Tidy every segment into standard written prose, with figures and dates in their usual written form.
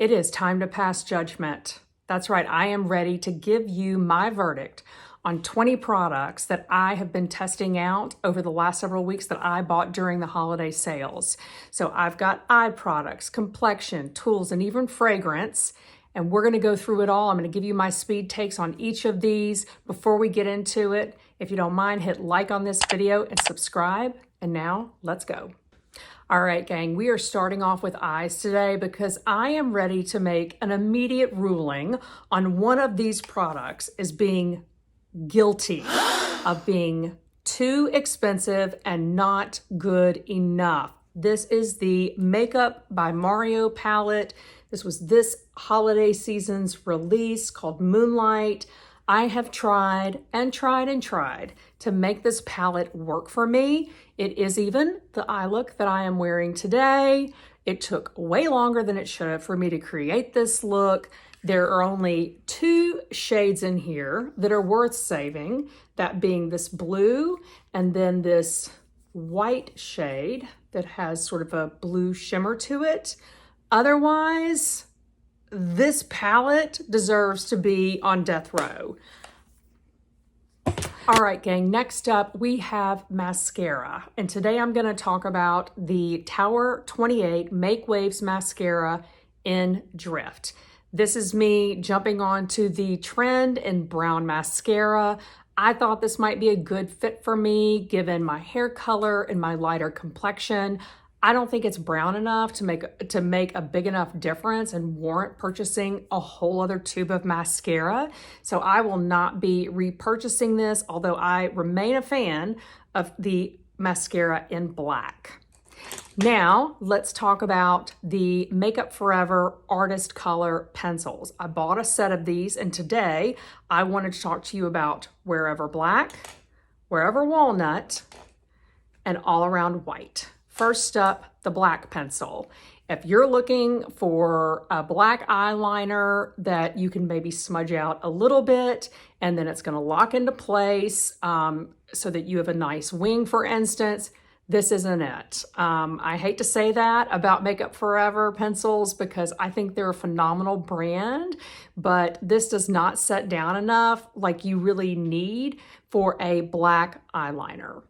It is time to pass judgment. That's right, I am ready to give you my verdict on 20 products that I have been testing out over the last several weeks that I bought during the holiday sales. So I've got eye products, complexion, tools, and even fragrance. And we're gonna go through it all. I'm gonna give you my speed takes on each of these. Before we get into it, if you don't mind, hit like on this video and subscribe. And now, let's go. All right, gang, we are starting off with eyes today because I am ready to make an immediate ruling on one of these products as being guilty of being too expensive and not good enough. This is the Makeup by Mario palette. This was this holiday season's release called Moonlight. I have tried and tried and tried to make this palette work for me. It is even the eye look that I am wearing today. It took way longer than it should have for me to create this look. There are only 2 shades in here that are worth saving, that being this blue and then this white shade that has sort of a blue shimmer to it. Otherwise, this palette deserves to be on death row. All right, gang, next up we have mascara. And today I'm gonna talk about the Tower 28 Make Waves Mascara in Drift. This is me jumping onto the trend in brown mascara. I thought this might be a good fit for me given my hair color and my lighter complexion. I don't think it's brown enough to make a big enough difference and warrant purchasing a whole other tube of mascara. So I will not be repurchasing this, although I remain a fan of the mascara in black. Now, let's talk about the Makeup Forever Artist Color pencils. I bought a set of these, and today I wanted to talk to you about Wherever Black, Wherever Walnut, and All Around White. First up, the black pencil. If you're looking for a black eyeliner that you can maybe smudge out a little bit and then it's gonna lock into place so that you have a nice wing, for instance, this isn't it. I hate to say that about Makeup Forever pencils because I think they're a phenomenal brand, but this does not set down enough like you really need for a black eyeliner.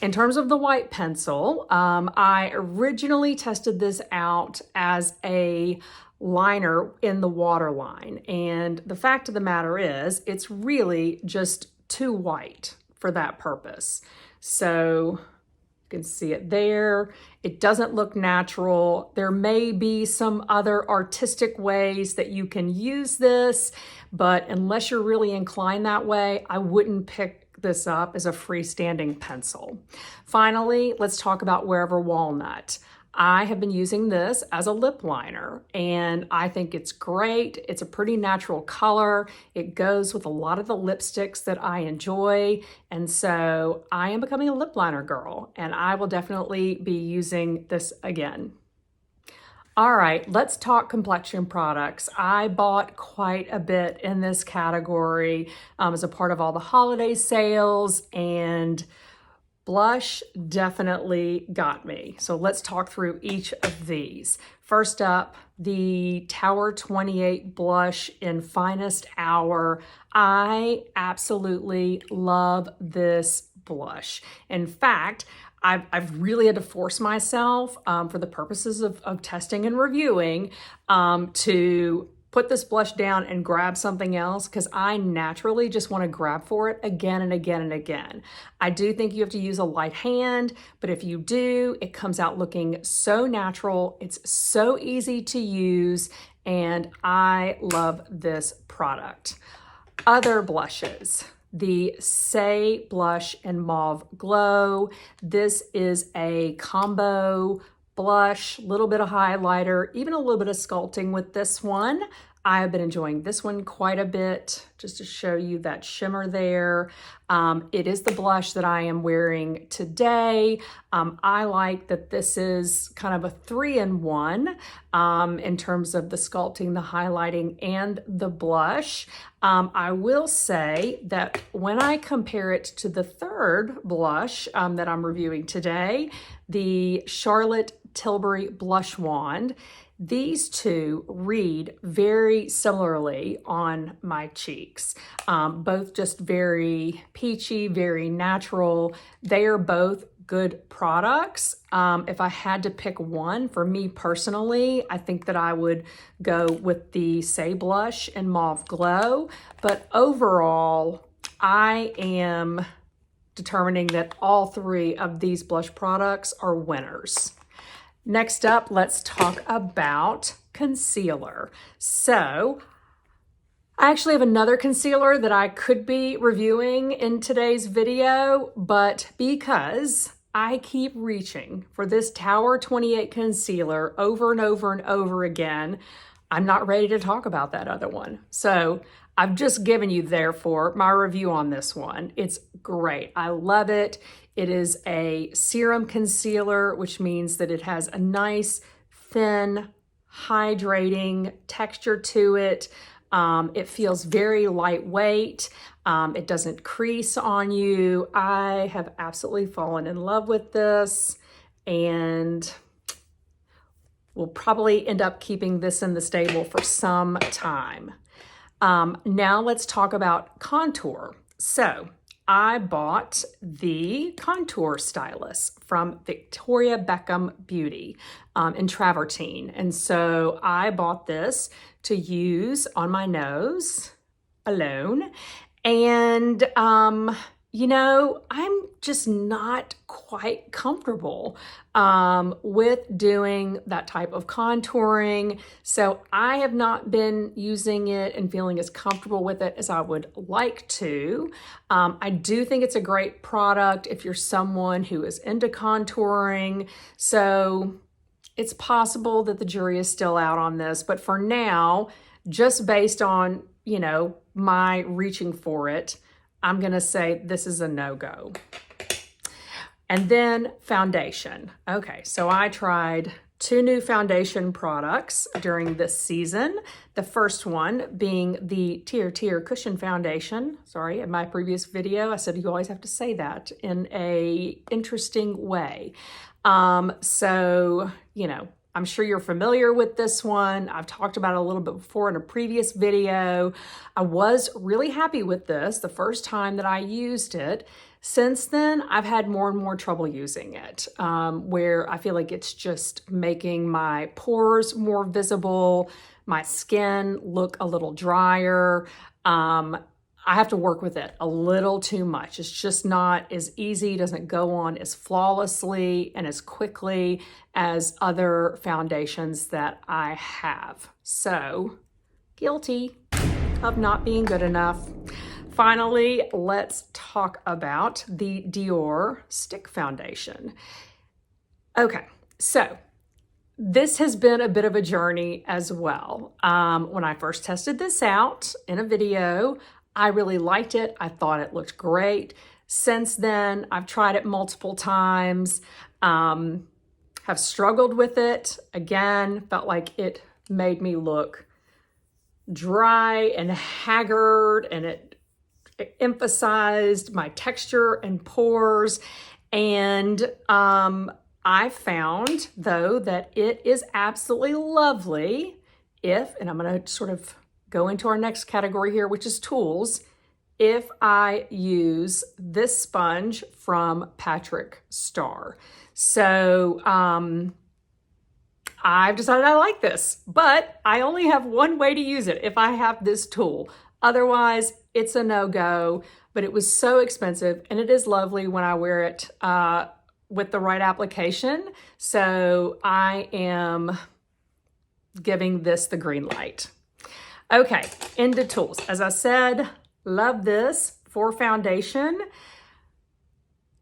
In terms of the white pencil, I originally tested this out as a liner in the waterline. And the fact of the matter is, it's really just too white for that purpose. So you can see it there. It doesn't look natural. There may be some other artistic ways that you can use this, but unless you're really inclined that way, I wouldn't pick this up as a freestanding pencil. Finally, let's talk about Wherever Walnut. I have been using this as a lip liner and I think it's great. It's a pretty natural color. It goes with a lot of the lipsticks that I enjoy. And so I am becoming a lip liner girl and I will definitely be using this again. All right, let's talk complexion products. I bought quite a bit in this category as a part of all the holiday sales, and blush definitely got me. So let's talk through each of these. First up, the Tower 28 blush in Finest Hour. I absolutely love this blush. In fact, I've really had to force myself for the purposes of testing and reviewing to put this blush down and grab something else because I naturally just want to grab for it again and again and again. I do think you have to use a light hand, but if you do, it comes out looking so natural. It's so easy to use, and I love this product. Other blushes. The Say Blush in Mauve Glow. This is a combo blush, little bit of highlighter, even a little bit of sculpting with this one. I have been enjoying this one quite a bit, just to show you that shimmer there. It is the blush that I am wearing today. I like that this is kind of a 3-in-1 in terms of the sculpting, the highlighting, and the blush. I will say that when I compare it to the third blush that I'm reviewing today, the Charlotte Tilbury Blush Wand, these two read very similarly on my cheeks. Both just very peachy, very natural. They are both good products. If I had to pick one, for me personally, I think that I would go with the Say Blush in Mauve Glow. But overall, I am determining that all three of these blush products are winners. Next up, let's talk about concealer. So I actually have another concealer that I could be reviewing in today's video, but because I keep reaching for this Tower 28 concealer over and over and over again, I'm not ready to talk about that other one. So I've just given you, therefore, my review on this one. It's great. I love it. It is a serum concealer, which means that it has a nice, thin, hydrating texture to it. It feels very lightweight. It doesn't crease on you. I have absolutely fallen in love with this, and we'll probably end up keeping this in the stable for some time. Now let's talk about contour. So I bought the contour stylus from Victoria Beckham Beauty in travertine. And so I bought this to use on my nose alone. And, you know, I'm just not quite comfortable with doing that type of contouring. So I have not been using it and feeling as comfortable with it as I would like to. I do think it's a great product if you're someone who is into contouring. So it's possible that the jury is still out on this, but for now, just based on, you know, my reaching for it, I'm gonna say this is a no-go. And then foundation. Okay, so I tried two new foundation products during this season. The first one being the Tier Cushion Foundation. Sorry, in my previous video, I said you always have to say that in a interesting way. So, you know, I'm sure you're familiar with this one. I've talked about it a little bit before in a previous video. I was really happy with this the first time that I used it. Since then, I've had more and more trouble using it, where I feel like it's just making my pores more visible, my skin look a little drier. I have to work with it a little too much. It's just not as easy, doesn't go on as flawlessly and as quickly as other foundations that I have. So, guilty of not being good enough. Finally, let's talk about the Dior Stick Foundation. Okay, so this has been a bit of a journey as well. When I first tested this out in a video, I really liked it. I thought it looked great. Since then, I've tried it multiple times, have struggled with it. Again, felt like it made me look dry and haggard, and it emphasized my texture and pores. And I found, though, that it is absolutely lovely if, and I'm going to sort of go into our next category here, which is tools, if I use this sponge from Patrick Starr. So I've decided I like this, but I only have one way to use it if I have this tool. Otherwise, it's a no-go, but it was so expensive, and it is lovely when I wear it with the right application. So I am giving this the green light. Okay, into tools. As I said, love this for foundation.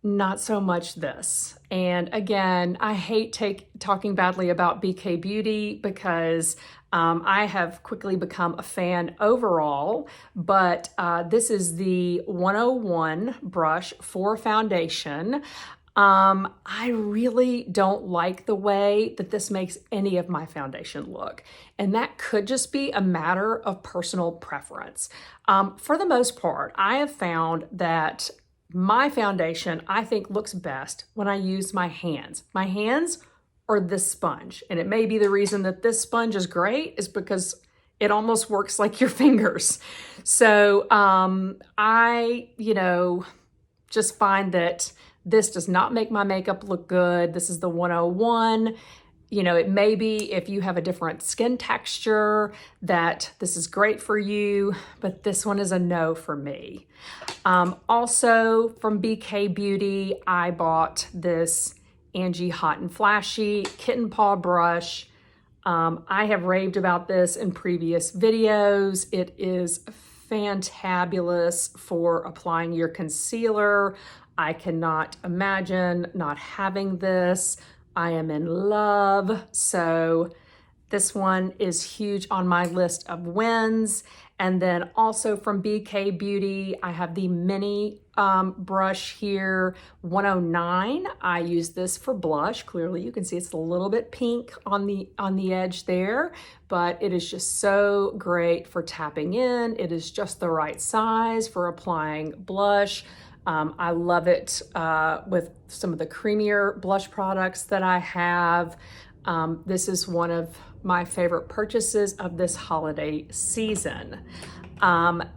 Not so much this. And again, I hate talking badly about BK Beauty because I have quickly become a fan overall, but this is the 101 brush for foundation. I really don't like the way that this makes any of my foundation look. And that could just be a matter of personal preference. For the most part, I have found that my foundation, I think, looks best when I use my hands. My hands or this sponge. And it may be the reason that this sponge is great is because it almost works like your fingers. So I, just find that this does not make my makeup look good. This is the 101. It may be if you have a different skin texture that this is great for you, but this one is a no for me. Also from BK Beauty, I bought this Angie Hot and Flashy Kitten Paw brush. I have raved about this in previous videos. It is fantabulous for applying your concealer. I cannot imagine not having this. I am in love. So this one is huge on my list of wins. And then also from BK Beauty, I have the mini brush here, 109. I use this for blush. Clearly you can see it's a little bit pink on the edge there, but it is just so great for tapping in. It is just the right size for applying blush. I love it with some of the creamier blush products that I have. This is one of my favorite purchases of this holiday season.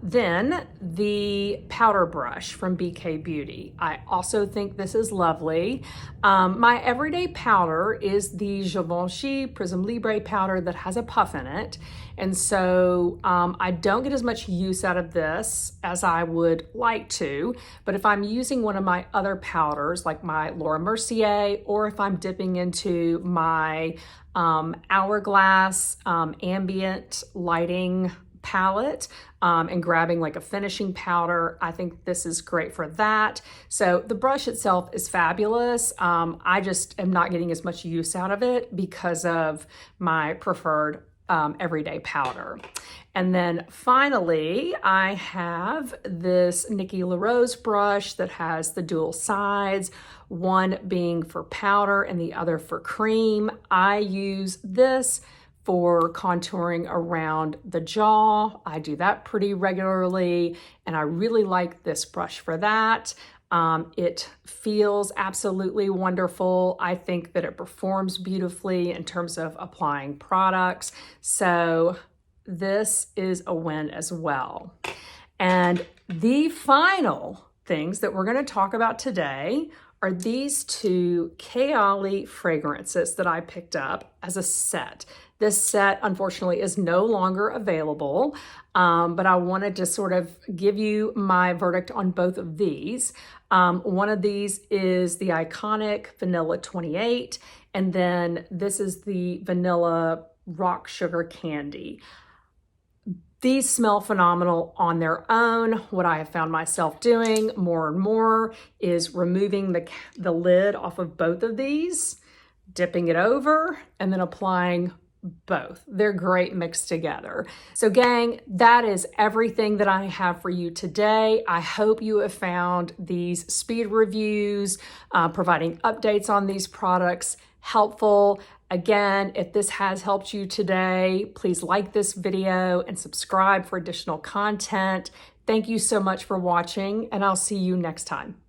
Then the powder brush from BK Beauty. I also think this is lovely. My everyday powder is the Givenchy Prism Libre powder that has a puff in it. And so I don't get as much use out of this as I would like to, but if I'm using one of my other powders like my Laura Mercier, or if I'm dipping into my Hourglass ambient lighting palette and grabbing like a finishing powder, I think this is great for that. So the brush itself is fabulous. I just am not getting as much use out of it because of my preferred everyday powder. And then finally, I have this Nikki LaRose brush that has the dual sides, one being for powder and the other for cream. I use this for contouring around the jaw. I do that pretty regularly, and I really like this brush for that. It feels absolutely wonderful. I think that it performs beautifully in terms of applying products. So this is a win as well. And the final things that we're going to talk about today are these two Kayali fragrances that I picked up as a set. This set, unfortunately, is no longer available, but I wanted to sort of give you my verdict on both of these. One of these is the iconic Vanilla 28, and then this is the Vanilla Rock Sugar Candy. These smell phenomenal on their own. What I have found myself doing more and more is removing the lid off of both of these, dipping it over, and then applying both. They're great mixed together. So gang, that is everything that I have for you today. I hope you have found these speed reviews, providing updates on these products helpful. Again, if this has helped you today, please like this video and subscribe for additional content. Thank you so much for watching, and I'll see you next time.